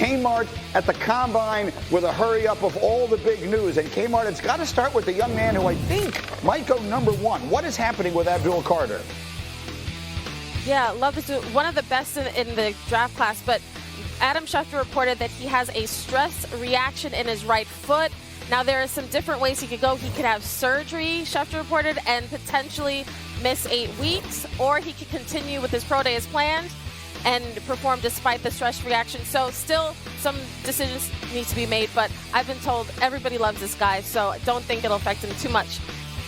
Kmart at the Combine with a hurry-up of all the big news. And Kmart, it's got to start with the young man who I think might go number one. What is happening with Abdul Carter? Yeah, love this. One of the best in the draft class, but Adam Schefter reported that he has a stress reaction in his right foot. Now, there are some different ways he could go. He could have surgery, Schefter reported, and potentially miss 8 weeks, or he could continue with his pro day as planned and perform despite the stress reaction. So still some decisions need to be made, but I've been told everybody loves this guy, so I don't think it'll affect him too much.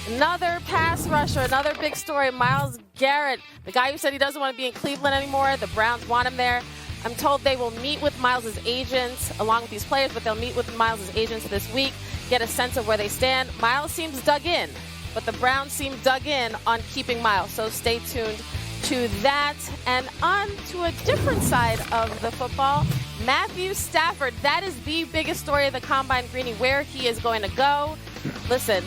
Another pass rusher, another big story, Myles Garrett, the guy who said he doesn't want to be in Cleveland anymore. The Browns want him there. I'm told they will meet with Myles' agents along with these players, but they'll meet with Myles' agents this week, get a sense of where they stand. Myles seems dug in, but the Browns seem dug in on keeping Myles, so stay tuned to that. And on to a different side of the football, Matthew Stafford. That is the biggest story of the Combine, Greeny, where he is going to go. Listen,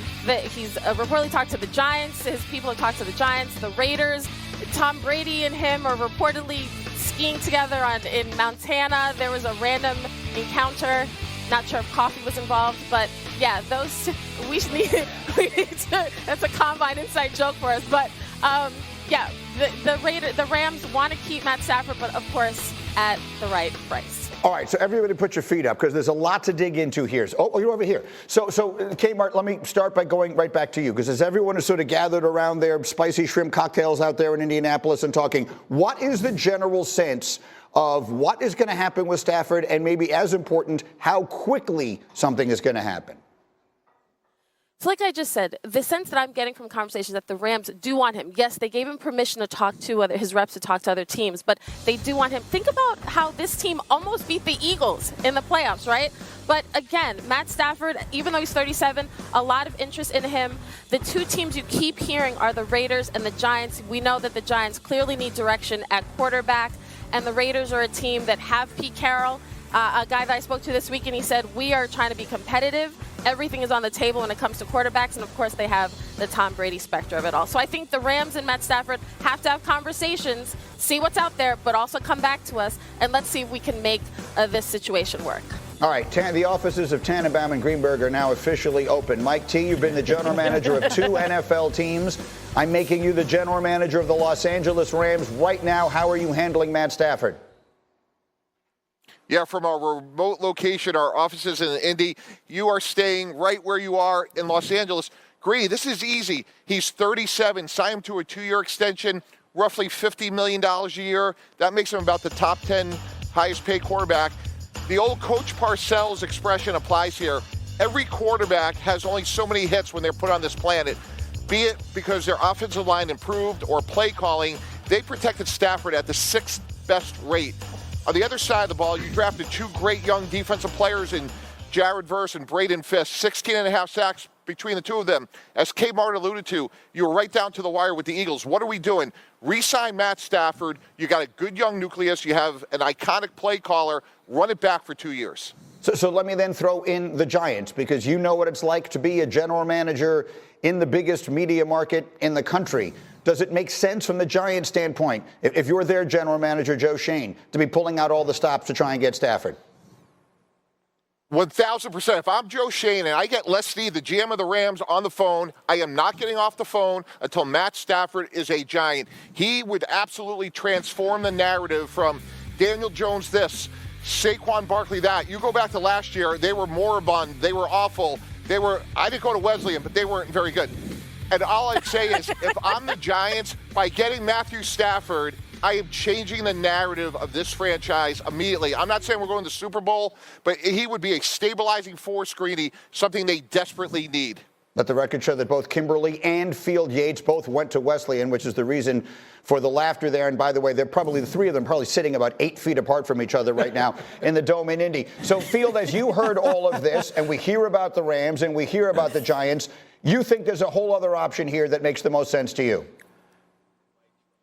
he's reportedly talked to the Giants. His people have talked to the Giants, the Raiders. Tom Brady and him are reportedly skiing together in Montana. There was a random encounter. Not sure if coffee was involved, but yeah, we need to, that's a Combine inside joke for us. But yeah, the Rams want to keep Matt Stafford, but of course at the right price. All right, so everybody put your feet up because there's a lot to dig into here. Oh, you're over here. So Kmart, let me start by going right back to you because as everyone is sort of gathered around their spicy shrimp cocktails out there in Indianapolis and talking, what is the general sense of what is going to happen with Stafford and maybe as important, how quickly something is going to happen? So like I just said, the sense that I'm getting from conversations that the Rams do want him. Yes, they gave him permission to talk to his reps to talk to other teams, but they do want him. Think about how this team almost beat the Eagles in the playoffs, right? But again, Matt Stafford, even though he's 37, a lot of interest in him. The two teams you keep hearing are the Raiders and the Giants. We know that the Giants clearly need direction at quarterback, and the Raiders are a team that have Pete Carroll, a guy that I spoke to this week, and he said, we are trying to be competitive. Everything is on the table when it comes to quarterbacks, and of course they have the Tom Brady specter of it all. So I think the Rams and Matt Stafford have to have conversations, see what's out there, but also come back to us, and let's see if we can make this situation work. All right, the offices of Tannenbaum and Greenberg are now officially open. Mike T., you've been the general manager of 2 NFL teams. I'm making you the general manager of the Los Angeles Rams right now. How are you handling Matt Stafford? Yeah, from our remote location, our offices in Indy, you are staying right where you are in Los Angeles. Greeny, this is easy. He's 37, sign him to a 2-year extension, roughly $50 million a year. That makes him about the top 10 highest paid quarterback. The old Coach Parcells expression applies here. Every quarterback has only so many hits when they're put on this planet, be it because their offensive line improved or play calling. They protected Stafford at the 6th best rate. On the other side of the ball, you drafted 2 great young defensive players in Jared Verse and Braden Fisk, 16.5 sacks between the two of them. As Kmart alluded to, you were right down to the wire with the Eagles. What are we doing? Re-sign Matt Stafford. You got a good young nucleus. You have an iconic play caller. Run it back for 2 years. So let me then throw in the Giants, because you know what it's like to be a general manager in the biggest media market in the country. Does it make sense from the Giants' standpoint, if you're their general manager, Joe Schoen, to be pulling out all the stops to try and get Stafford? 1,000%. If I'm Joe Schoen and I get Les Snead, the GM of the Rams, on the phone, I am not getting off the phone until Matt Stafford is a Giant. He would absolutely transform the narrative from Daniel Jones this, Saquon Barkley that. You go back to last year, they were moribund, they were awful. I didn't go to Wesleyan, but they weren't very good. And all I'd say is, if I'm the Giants, by getting Matthew Stafford, I am changing the narrative of this franchise immediately. I'm not saying we're going to the Super Bowl, but he would be a stabilizing force, Greeny, something they desperately need. Let the record show that both Kimberly and Field Yates both went to Wesleyan, which is the reason for the laughter there. And by the way, they're probably, the three of them, probably sitting about 8 feet apart from each other right now in the Dome in Indy. So, Field, as you heard all of this, and we hear about the Rams and we hear about the Giants, you think there's a whole other option here that makes the most sense to you?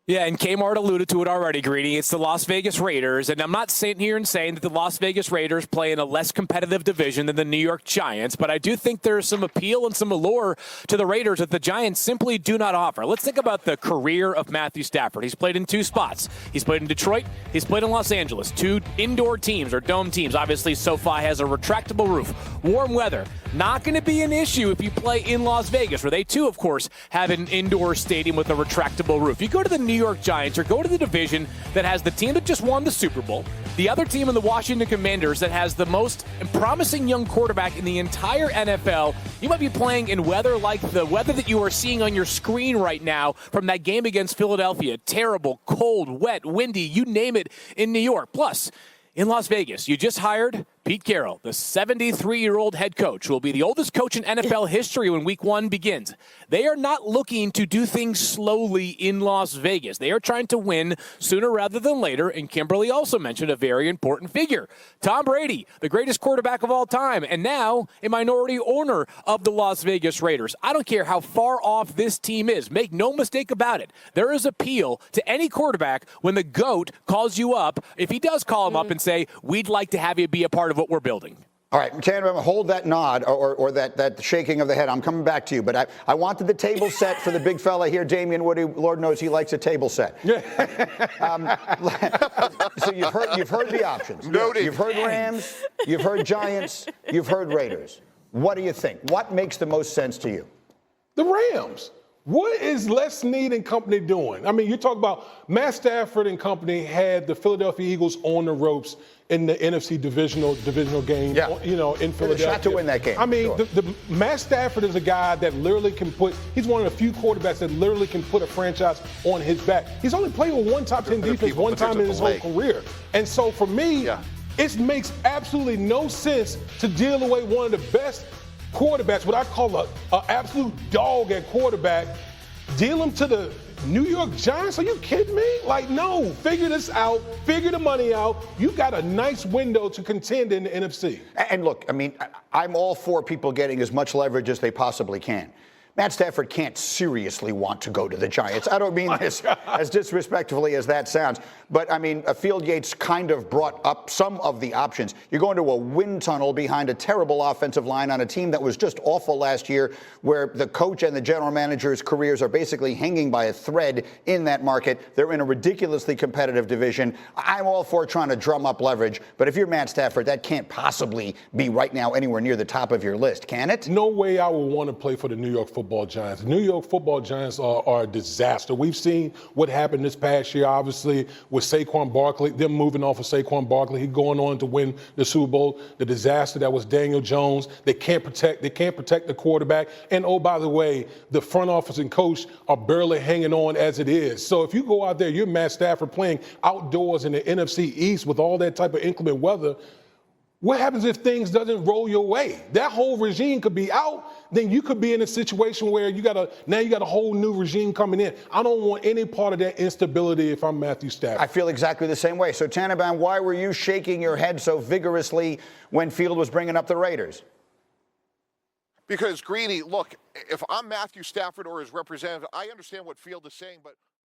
Yeah, and Kmart alluded to it already, Greedy. It's the Las Vegas Raiders, and I'm not sitting here and saying that the Las Vegas Raiders play in a less competitive division than the New York Giants, but I do think there's some appeal and some allure to the Raiders that the Giants simply do not offer. Let's think about the career of Matthew Stafford. He's played in two spots. He's played in Detroit. He's played in Los Angeles. Two indoor teams or dome teams. Obviously, SoFi has a retractable roof. Warm weather. Not going to be an issue if you play in Las Vegas, where they, too, of course, have an indoor stadium with a retractable roof. You go to the New York Giants or go to the division that has the team that just won the Super Bowl, the other team in the Washington Commanders that has the most promising young quarterback in the entire NFL. You might be playing in weather like the weather that you are seeing on your screen right now from that game against Philadelphia. Terrible, cold, wet, windy, you name it in New York. Plus, in Las Vegas, you just hired Pete Carroll, the 73-year-old head coach, who will be the oldest coach in NFL history when Week 1 begins. They are not looking to do things slowly in Las Vegas. They are trying to win sooner rather than later, and Kimberly also mentioned a very important figure. Tom Brady, the greatest quarterback of all time, and now a minority owner of the Las Vegas Raiders. I don't care how far off this team is. Make no mistake about it. There is appeal to any quarterback when the GOAT calls you up, if he does call him up and say, we'd like to have you be a part of what we're building. All right, Shannon, hold that nod or that shaking of the head. I'm coming back to you, but I wanted the table set for the big fella here, Damian Woody. Lord knows he likes a table set. So you've heard the options. Noted. You've heard Rams, you've heard Giants, you've heard Raiders. What do you think? What makes the most sense to you? The Rams. What is Les Snead and company doing? I mean, you talk about Matt Stafford and company had the Philadelphia Eagles on the ropes in the NFC divisional game, in Philadelphia. Shot to win that game. I mean, sure. Matt Stafford is a guy that literally can he's one of the few quarterbacks that literally can put a franchise on his back. He's only played with one top 10 defense one time in his whole career. And so for me, it makes absolutely no sense to deal away one of the best quarterbacks, what I call an absolute dog at quarterback, deal him to the New York Giants? Are you kidding me? Like, no, figure this out, figure the money out. You got a nice window to contend in the NFC. And look, I mean, I'm all for people getting as much leverage as they possibly can. Matt Stafford can't seriously want to go to the Giants. I don't mean this as disrespectfully as that sounds, but I mean, Field Yates kind of brought up some of the options. You're going to a wind tunnel behind a terrible offensive line on a team that was just awful last year, where the coach and the general manager's careers are basically hanging by a thread in that market. They're in a ridiculously competitive division. I'm all for trying to drum up leverage, but if you're Matt Stafford, that can't possibly be right now anywhere near the top of your list, can it? No way I would want to play for the New York Football Giants. The New York Football Giants are a disaster. We've seen what happened this past year, obviously, with Saquon Barkley, them moving off of Saquon Barkley, he going on to win the Super Bowl. The disaster that was Daniel Jones. They can't protect the quarterback. And oh, by the way, the front office and coach are barely hanging on as it is. So if you go out there, you're Matt Stafford playing outdoors in the NFC East with all that type of inclement weather. What happens if things doesn't roll your way? That whole regime could be out. Then you could be in a situation where you got a whole new regime coming in. I don't want any part of that instability if I'm Matthew Stafford. I feel exactly the same way. So, Tannenbaum, why were you shaking your head so vigorously when Field was bringing up the Raiders? Because, Greeny, look, if I'm Matthew Stafford or his representative, I understand what Field is saying, but